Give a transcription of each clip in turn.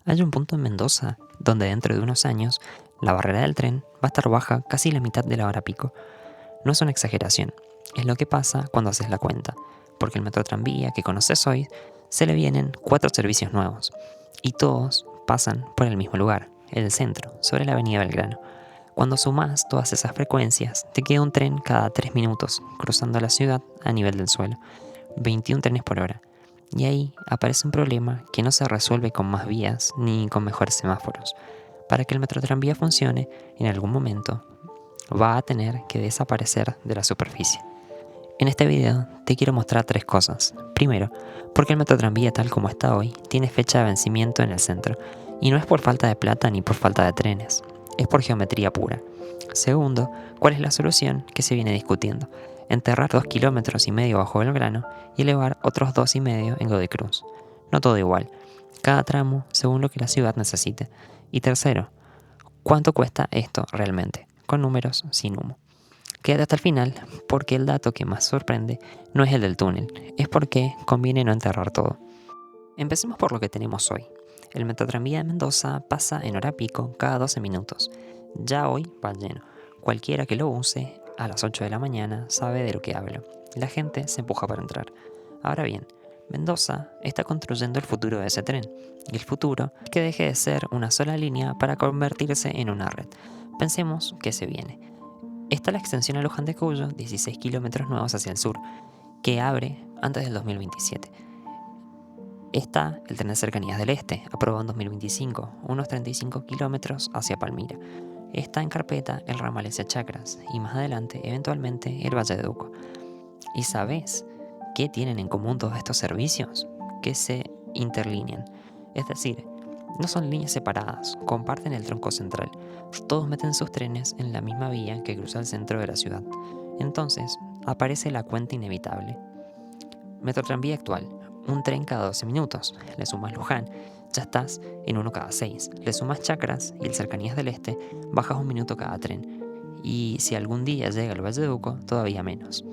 Hay un punto en Mendoza donde dentro de unos años la barrera del tren va a estar baja casi la mitad de la hora pico. No es una exageración, es lo que pasa cuando haces la cuenta, porque el metro tranvía que conoces hoy se le vienen 4 servicios nuevos, y todos pasan por el mismo lugar, el centro, sobre la avenida Belgrano. Cuando sumas todas esas frecuencias, te queda un tren cada 3 minutos, cruzando la ciudad a nivel del suelo, 21 trenes por hora. Y ahí aparece un problema que no se resuelve con más vías ni con mejores semáforos. Para que el metro tranvía funcione, en algún momento va a tener que desaparecer de la superficie. En este video te quiero mostrar 3 cosas. Primero, porque el metro tranvía tal como está hoy tiene fecha de vencimiento en el centro, y no es por falta de plata ni por falta de trenes, es por geometría pura. Segundo, cuál es la solución que se viene discutiendo: enterrar 2,5 kilómetros bajo Belgrano y elevar otros 2,5 en Godoy Cruz. No todo igual, cada tramo según lo que la ciudad necesite. Y tercero, ¿cuánto cuesta esto realmente? Con números, sin humo. Quédate hasta el final, porque el dato que más sorprende no es el del túnel, es porque conviene no enterrar todo. Empecemos por lo que tenemos hoy. El Metrotranvía de Mendoza pasa en hora pico cada 12 minutos. Ya hoy va lleno. Cualquiera que lo use a las 8 de la mañana sabe de lo que hablo. La gente se empuja para entrar. Ahora bien, Mendoza está construyendo el futuro de ese tren, y el futuro es que deje de ser una sola línea para convertirse en una red. Pensemos qué se viene. Está la extensión a Luján de Cuyo, 16 kilómetros nuevos hacia el sur, que abre antes del 2027. Está el tren de cercanías del este, aprobado en 2025, unos 35 kilómetros hacia Palmira. Está en carpeta el ramal hacia Chacras y más adelante, eventualmente, el Valle de Duco. ¿Y sabes qué tienen en común todos estos servicios? Que se interlinean. Es decir, no son líneas separadas, comparten el tronco central. Todos meten sus trenes en la misma vía que cruza el centro de la ciudad. Entonces, aparece la cuenta inevitable. Metrotranvía actual, un tren cada 12 minutos. Le sumas Luján, ya estás en uno cada 6. Le sumas Chacras y el Cercanías del Este, bajas un minuto cada tren. Y si algún día llega al Valle de Duco, todavía menos.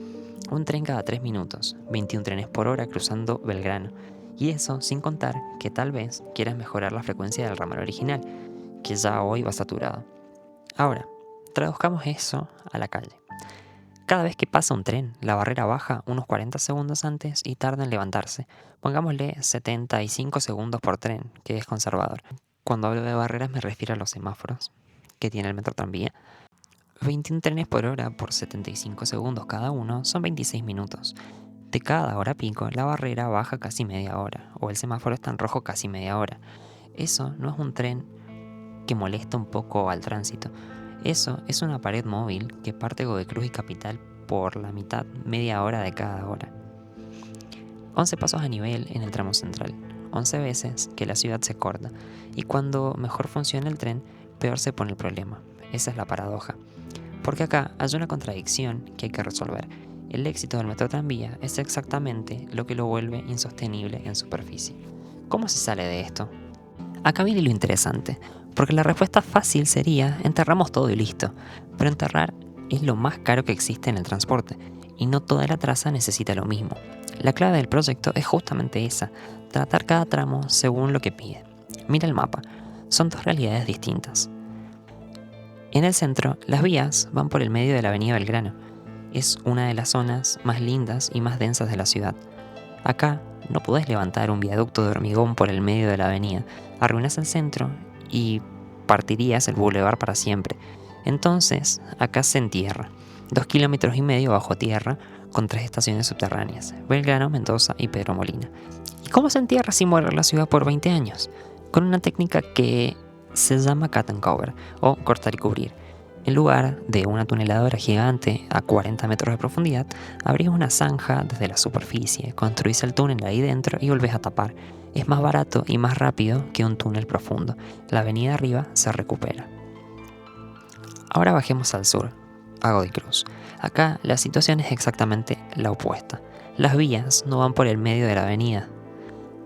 Un tren cada 3 minutos, 21 trenes por hora cruzando Belgrano. Y eso sin contar que tal vez quieras mejorar la frecuencia del ramal original, que ya hoy va saturado. Ahora, traduzcamos eso a la calle. Cada vez que pasa un tren, la barrera baja unos 40 segundos antes y tarda en levantarse. Pongámosle 75 segundos por tren, que es conservador. Cuando hablo de barreras me refiero a los semáforos que tiene el metro tranvía. 21 trenes por hora por 75 segundos cada uno son 26 minutos. De cada hora pico, la barrera baja casi media hora, o el semáforo está en rojo casi media hora. Eso no es un tren que molesta un poco al tránsito. Eso es una pared móvil que parte Godoy Cruz y Capital por la mitad, media hora de cada hora. 11 pasos a nivel en el tramo central, 11 veces que la ciudad se corta, y cuando mejor funciona el tren, peor se pone el problema. Esa es la paradoja. Porque acá hay una contradicción que hay que resolver. El éxito del metro tranvía es exactamente lo que lo vuelve insostenible en superficie. ¿Cómo se sale de esto? Acá viene lo interesante, porque la respuesta fácil sería: enterramos todo y listo. Pero enterrar es lo más caro que existe en el transporte, y no toda la traza necesita lo mismo. La clave del proyecto es justamente esa: tratar cada tramo según lo que pide. Mira el mapa, son 2 realidades distintas. En el centro, las vías van por el medio de la avenida Belgrano. Es una de las zonas más lindas y más densas de la ciudad. Acá no podés levantar un viaducto de hormigón por el medio de la avenida. Arruinas el centro y partirías el bulevar para siempre. Entonces, acá se entierra. 2,5 kilómetros bajo tierra, con 3 estaciones subterráneas: Belgrano, Mendoza y Pedro Molina. ¿Y cómo se entierra sin mover la ciudad por 20 años? Con una técnica que se llama cut and cover, o cortar y cubrir. En lugar de una tuneladora gigante a 40 metros de profundidad, abrís una zanja desde la superficie, construís el túnel ahí dentro y volvés a tapar. Es más barato y más rápido que un túnel profundo. La avenida arriba se recupera. Ahora bajemos al sur, a Godoy Cruz. Acá la situación es exactamente la opuesta. Las vías no van por el medio de la avenida,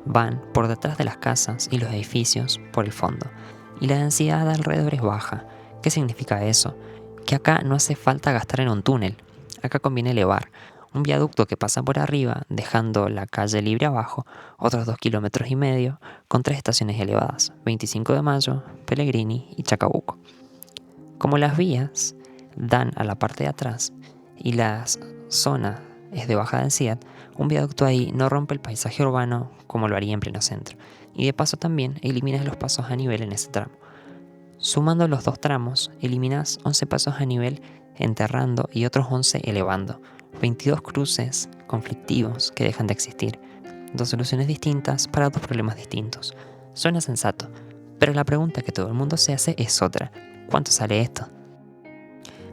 van por detrás de las casas y los edificios por el fondo. Y la densidad de alrededor es baja. ¿Qué significa eso? Que acá no hace falta gastar en un túnel. Acá conviene elevar. un viaducto que pasa por arriba, dejando la calle libre abajo, otros 2,5 kilómetros, con 3 estaciones elevadas, 25 de Mayo, Pellegrini y Chacabuco. Como las vías dan a la parte de atrás y la zona es de baja densidad, un viaducto ahí no rompe el paisaje urbano como lo haría en pleno centro, y de paso también eliminas los pasos a nivel en ese tramo. Sumando los dos tramos, eliminas 11 pasos a nivel enterrando y otros 11 elevando, 22 cruces conflictivos que dejan de existir, dos soluciones distintas para dos problemas distintos. Suena sensato, pero la pregunta que todo el mundo se hace es otra: ¿cuánto sale esto?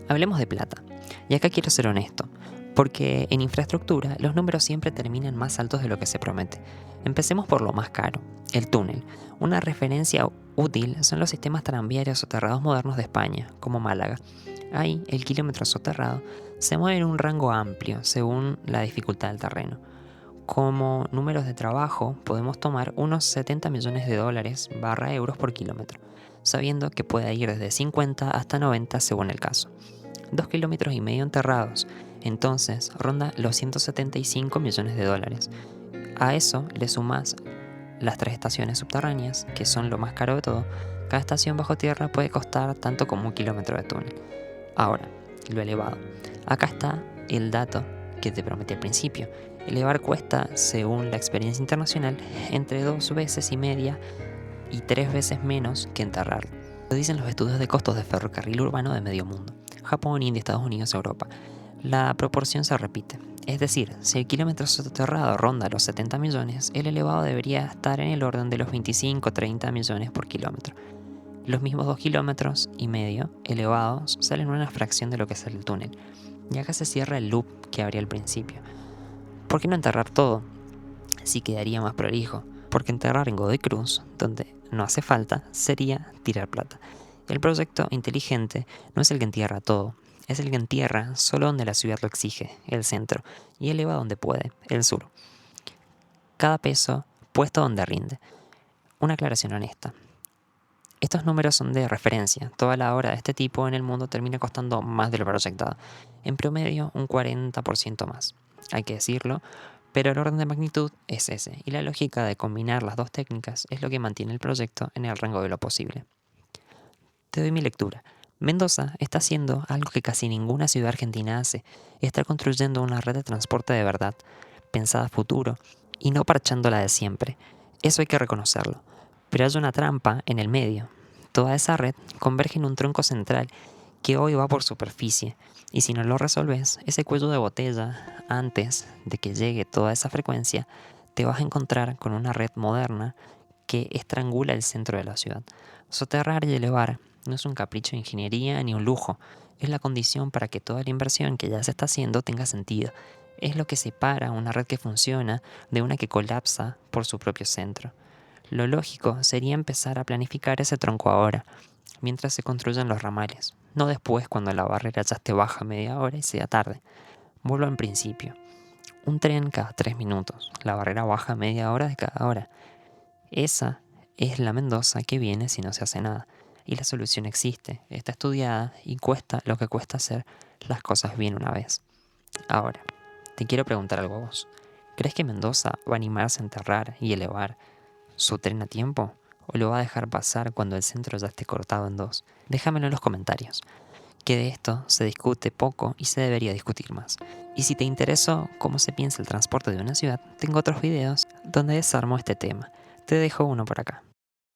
Hablemos de plata, y acá quiero ser honesto, porque en infraestructura los números siempre terminan más altos de lo que se promete. Empecemos por lo más caro, el túnel. Una referencia útil son los sistemas tranviarios soterrados modernos de España, como Málaga. Ahí el kilómetro soterrado se mueve en un rango amplio según la dificultad del terreno. Como números de trabajo podemos tomar unos 70 millones de dólares / euros por kilómetro, sabiendo que puede ir desde 50 hasta 90 según el caso. 2,5 kilómetros enterrados, entonces ronda los 175 millones de dólares. A eso le sumas las 3 estaciones subterráneas, que son lo más caro de todo. Cada estación bajo tierra puede costar tanto como 1 kilómetro de túnel. Ahora, lo elevado. Acá está el dato que te prometí al principio. Elevar cuesta, según la experiencia internacional, entre 2,5 veces y 3 veces menos que enterrar. Lo dicen los estudios de costos de ferrocarril urbano de medio mundo: Japón, India, Estados Unidos, Europa. La proporción se repite. Es decir, si el kilómetro soterrado ronda los 70 millones, el elevado debería estar en el orden de los 25-30 millones por kilómetro. Los mismos 2,5 kilómetros elevados salen una fracción de lo que sale el túnel. Y acá se cierra el loop que abría al principio. ¿Por qué no enterrar todo? Sí quedaría más prolijo, porque enterrar en Godoy Cruz, donde no hace falta, sería tirar plata. El proyecto inteligente no es el que entierra todo, es el que entierra solo donde la ciudad lo exige, el centro, y eleva donde puede, el sur. Cada peso puesto donde rinde. Una aclaración honesta: estos números son de referencia. Toda la obra de este tipo en el mundo termina costando más de lo proyectado, en promedio un 40% más. Hay que decirlo, pero el orden de magnitud es ese, y la lógica de combinar las dos técnicas es lo que mantiene el proyecto en el rango de lo posible. Te doy mi lectura. Mendoza está haciendo algo que casi ninguna ciudad argentina hace: está construyendo una red de transporte de verdad, pensada a futuro, y no parchándola de siempre. Eso hay que reconocerlo. Pero hay una trampa en el medio. Toda esa red converge en un tronco central que hoy va por superficie, y si no lo resolves, ese cuello de botella, antes de que llegue toda esa frecuencia, te vas a encontrar con una red moderna que estrangula el centro de la ciudad. Soterrar y elevar no es un capricho de ingeniería ni un lujo, es la condición para que toda la inversión que ya se está haciendo tenga sentido. Es lo que separa una red que funciona de una que colapsa por su propio centro. Lo lógico sería empezar a planificar ese tronco ahora, mientras se construyen los ramales, no después cuando la barrera ya esté baja media hora y sea tarde. Vuelvo al principio. Un tren cada 3 minutos, la barrera baja media hora de cada hora. Esa es la Mendoza que viene si no se hace nada. Y la solución existe, está estudiada y cuesta lo que cuesta hacer las cosas bien una vez. Ahora, te quiero preguntar algo a vos. ¿Crees que Mendoza va a animarse a enterrar y elevar su tren a tiempo? ¿O lo va a dejar pasar cuando el centro ya esté cortado en dos? Déjamelo en los comentarios, que de esto se discute poco y se debería discutir más. Y si te interesó cómo se piensa el transporte de una ciudad, tengo otros videos donde desarmo este tema. Te dejo uno por acá.